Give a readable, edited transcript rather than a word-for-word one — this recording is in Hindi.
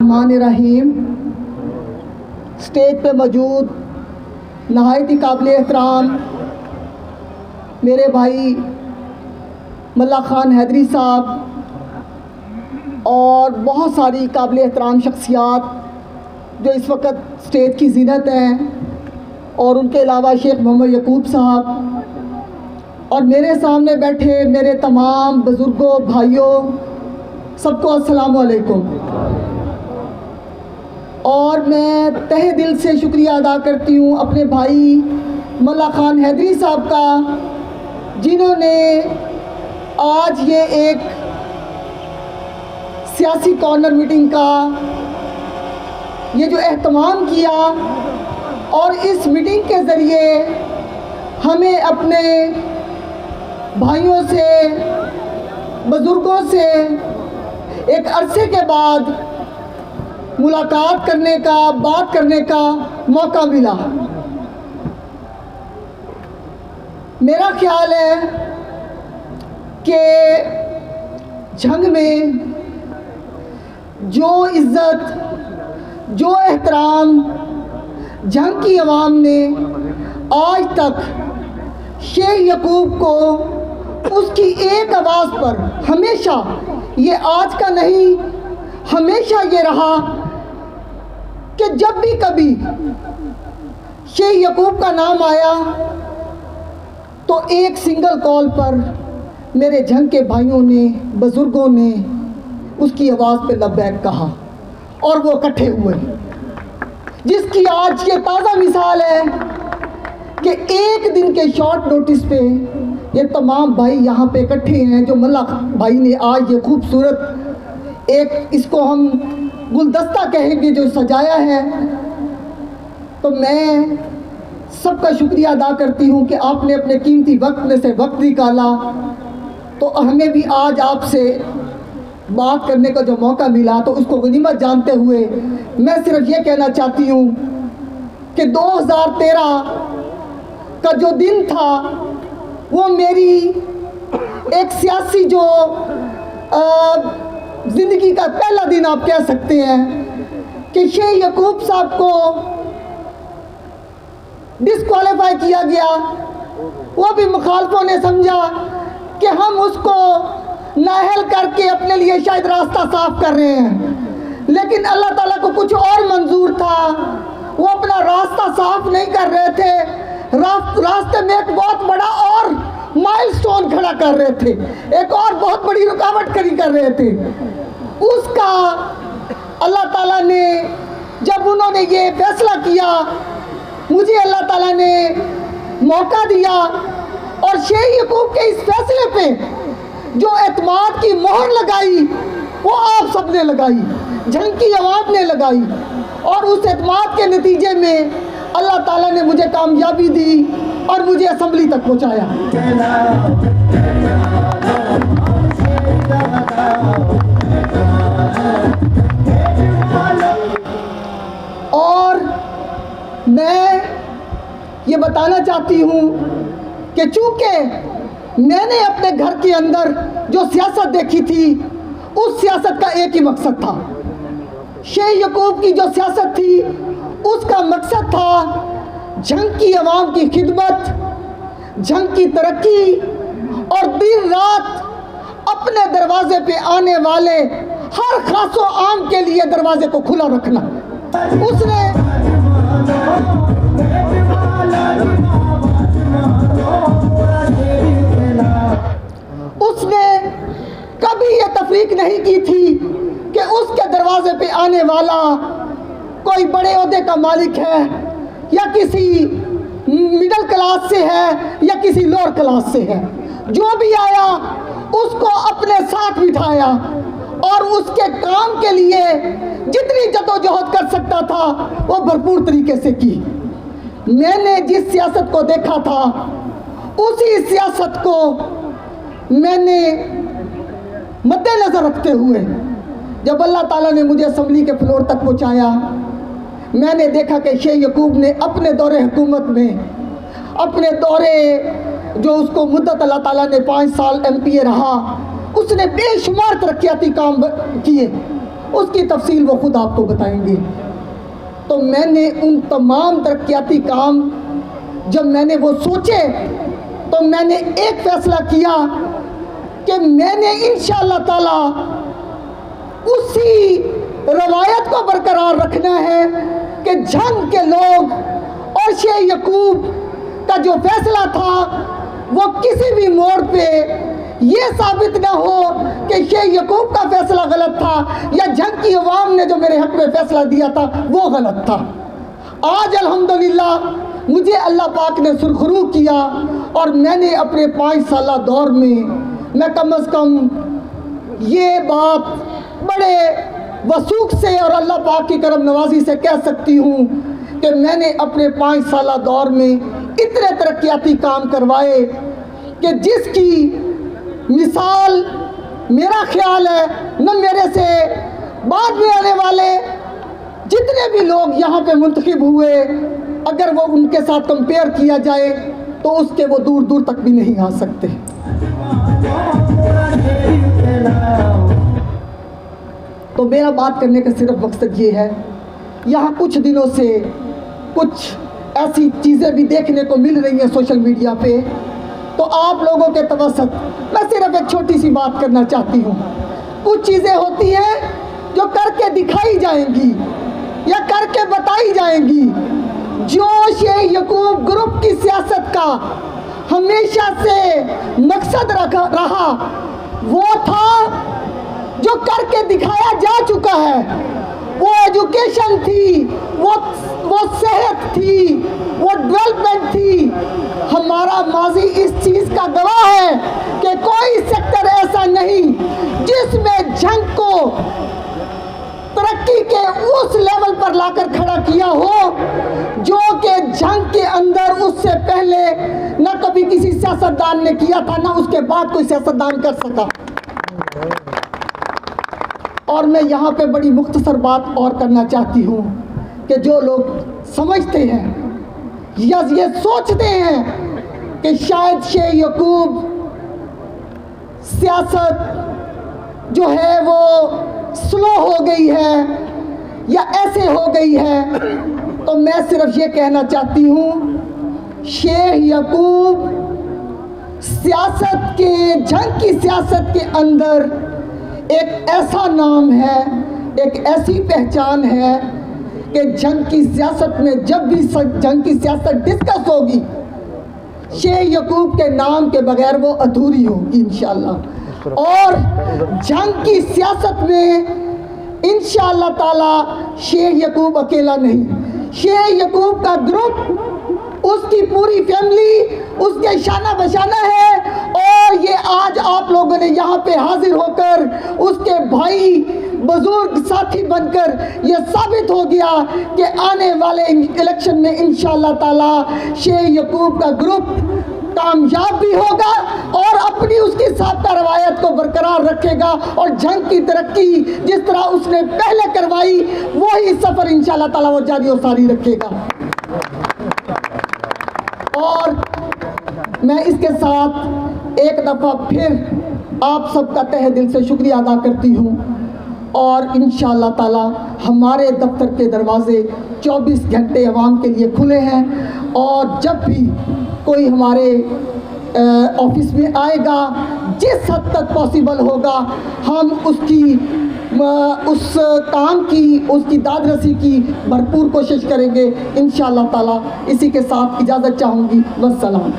बिस्मिल्लाहिर्रहमानिर्रहीम। स्टेज पे मौजूद नहायत ही काबिल एहतराम मेरे भाई मल्ला ख़ान हैदरी साहब और बहुत सारी काबिल एहतराम शख्सियात जो इस वक्त स्टेज की ज़ीनत हैं, और उनके अलावा शेख मोहम्मद यकूब साहब और मेरे सामने बैठे मेरे तमाम बुज़ुर्गों भाइयों, सबको अस्सलामु अलैकुम। और मैं तहे दिल से शुक्रिया अदा करती हूँ अपने भाई मल्ला ख़ान हैदरी साहब का, जिन्होंने आज ये एक सियासी कॉर्नर मीटिंग का ये जो एहतमाम किया और इस मीटिंग के ज़रिए हमें अपने भाइयों से, बुज़ुर्गों से एक अरसे के बाद मुलाकात करने का, बात करने का मौका मिला। मेरा ख्याल है कि जंग में जो इज़्ज़त, जो एहतराम जंग की अवाम ने आज तक शेख यकूब को उसकी एक आवाज़ पर हमेशा, ये आज का नहीं, हमेशा ये रहा कि जब भी कभी शेख यकूब का नाम आया तो एक सिंगल कॉल पर मेरे जंग के भाइयों ने, बुज़ुर्गों ने उसकी आवाज़ पे लब्बैक कहा और वो इकट्ठे हुए, जिसकी आज ये ताज़ा मिसाल है कि एक दिन के शॉर्ट नोटिस पे ये तमाम भाई यहाँ पे इकट्ठे हैं। जो मल्ला भाई ने आज ये खूबसूरत एक, इसको हम गुलदस्ता कहेंगे, जो सजाया है, तो मैं सबका शुक्रिया अदा करती हूँ कि आपने अपने कीमती वक्त में से वक्त निकाला। तो हमें भी आज आपसे बात करने का जो मौका मिला तो उसको गनीमत जानते हुए मैं सिर्फ ये कहना चाहती हूँ कि 2013 का जो दिन था वो मेरी एक सियासी जो ज़िंदगी का पहला दिन आप कह सकते हैं कि शेख यकूब साहब को डिस्क्वालीफाई किया गया। वो भी मुखालफों ने समझा कि हम उसको नाअहल करके अपने लिए शायद रास्ता साफ कर रहे हैं, लेकिन अल्लाह ताला को कुछ और मंजूर था। वो अपना रास्ता साफ नहीं कर रहे थे, रास्ते में एक बहुत बड़ा और माइलस्टोन खड़ा कर रहे थे, एक और बहुत बड़ी रुकावट खड़ी कर रहे थे। उसका अल्लाह ताला ने, जब उन्होंने ये फैसला किया, मुझे अल्लाह ताला ने मौका दिया और शेख यकूब के इस फैसले पे जो एतमाद की मोहर लगाई वो आप सब ने लगाई, जंग की आवाम ने लगाई, और उस एतमाद के नतीजे में अल्लाह ताला ने मुझे कामयाबी दी और मुझे असम्बली तक पहुंचाया। और मैं ये बताना चाहती हूँ कि चूँकि मैंने अपने घर के अंदर जो सियासत देखी थी, उस सियासत का एक ही मकसद था। शेख यकूब की जो सियासत थी उसका मकसद था जंग की आवाम की खिदमत, जंग की तरक्की, और दिन रात अपने दरवाजे पे आने वाले हर खासो आम के लिए दरवाजे को खुला रखना। उसने कभी ये तफरीक नहीं की थी कि उसके दरवाजे पे आने वाला कोई बड़े ओहदे का मालिक है या किसी मिडिल क्लास से है या किसी लोअर क्लास से है। जो भी आया उसको अपने साथ बिठाया और उसके काम के लिए जितनी जद्दोजहद कर सकता था वो भरपूर तरीके से की। मैंने जिस सियासत को देखा था उसी सियासत को मैंने मद्देनज़र रखते हुए जब अल्लाह ताला ने मुझे असम्बली के फ्लोर तक पहुंचाया, मैंने देखा कि शेख यकूब ने अपने दौरे हुकूमत में, अपने दौरे जो उसको मुद्दत अल्लाह ताला ने 5 साल MPA रहा, उसने बेशुमार तरक्याती काम किए उसकी तफसील वो खुद आपको बताएंगे। तो मैंने उन तमाम तरक्याती काम जब मैंने वो सोचे तो मैंने एक फ़ैसला किया कि मैंने इंशाअल्लाह ताला उसी रवायत को बरकरार रखना है कि झंग के लोग और शेख यकूब का जो फैसला था वो किसी भी मोड़ पे ये साबित ना हो कि शेख यकूब का फैसला गलत था या झंग की अवाम ने जो मेरे हक़ में फैसला दिया था वो गलत था। आज अल्हम्दुलिल्लाह मुझे अल्लाह पाक ने सुरखरू किया और मैंने अपने 5 साला दौर में मैं कम अज़ कम ये बात बड़े वसूख से और अल्लाह पाक की करम नवाजी से कह सकती हूँ कि मैंने अपने 5 साला दौर में इतने तरक्याती काम करवाए कि जिसकी मिसाल मेरा ख्याल है न मेरे से बाद में आने वाले जितने भी लोग यहाँ पे मुंतखब हुए अगर वो उनके साथ कंपेयर किया जाए तो उसके वो दूर दूर तक भी नहीं आ सकते। तो मेरा बात करने का सिर्फ मकसद ये है, यहाँ कुछ दिनों से कुछ ऐसी चीज़ें भी देखने को मिल रही हैं सोशल मीडिया पे, तो आप लोगों के तवसत मैं सिर्फ एक छोटी सी बात करना चाहती हूँ। कुछ चीज़ें होती हैं जो करके दिखाई जाएंगी या करके बताई जाएंगी। जो शेख यकूब ग्रुप की सियासत का हमेशा से मकसद रहा वो था जो करके दिखाया जा चुका है। वो एजुकेशन थी, वो सेहत थी, वो डेवलपमेंट थी। हमारा माजी इस चीज़ का गवाह है कि कोई सेक्टर ऐसा नहीं जिसमें जंग को तरक्की के उस लेवल पर लाकर खड़ा किया हो जो कि जंग के अंदर उससे पहले न कभी किसी सियासतदान ने किया था, न उसके बाद कोई सियासतदान कर सका। और मैं यहाँ पे बड़ी मुख्तसर बात और करना चाहती हूँ कि जो लोग समझते हैं या ये सोचते हैं कि शायद शेख यकूब सियासत जो है वो स्लो हो गई है या ऐसे हो गई है, तो मैं सिर्फ ये कहना चाहती हूँ शेख यकूब सियासत के जंग की सियासत के अंदर एक ऐसा नाम है, एक ऐसी पहचान है कि जंग की सियासत में जब भी जंग की सियासत डिस्कस होगी शेख यकूब के नाम के बगैर वो अधूरी होगी इंशाअल्लाह। और जंग की सियासत में इंशाअल्लाह ताला शेख यकूब अकेला नहीं, शेख यकूब का ग्रुप, उसकी पूरी फैमिली उसके शाना बशाना है। और ये आज आप लोगों ने यहाँ पे हाजिर होकर उसके भाई बुजुर्ग साथी बनकर ये साबित हो गया कि आने वाले इलेक्शन में इंशाअल्लाह ताला शेख यकूब का ग्रुप कामयाब भी होगा और अपनी उसकी साबका रवायत को बरकरार रखेगा और जंग की तरक्की जिस तरह उसने पहले करवाई वही सफ़र इंशाअल्लाह ताला वो जारी और सारी रखेगा। और मैं इसके साथ एक दफ़ा फिर आप सबका तहे दिल से शुक्रिया अदा करती हूँ और इंशाअल्लाह ताला हमारे दफ्तर के दरवाज़े 24 घंटे आवाम के लिए खुले हैं और जब भी कोई हमारे ऑफिस में आएगा जिस हद तक पॉसिबल होगा हम उसकी उस काम की उसकी दादरसी की भरपूर कोशिश करेंगे इंशाअल्लाह ताला। इसी के साथ इजाज़त चाहूँगी। वस्सलाम।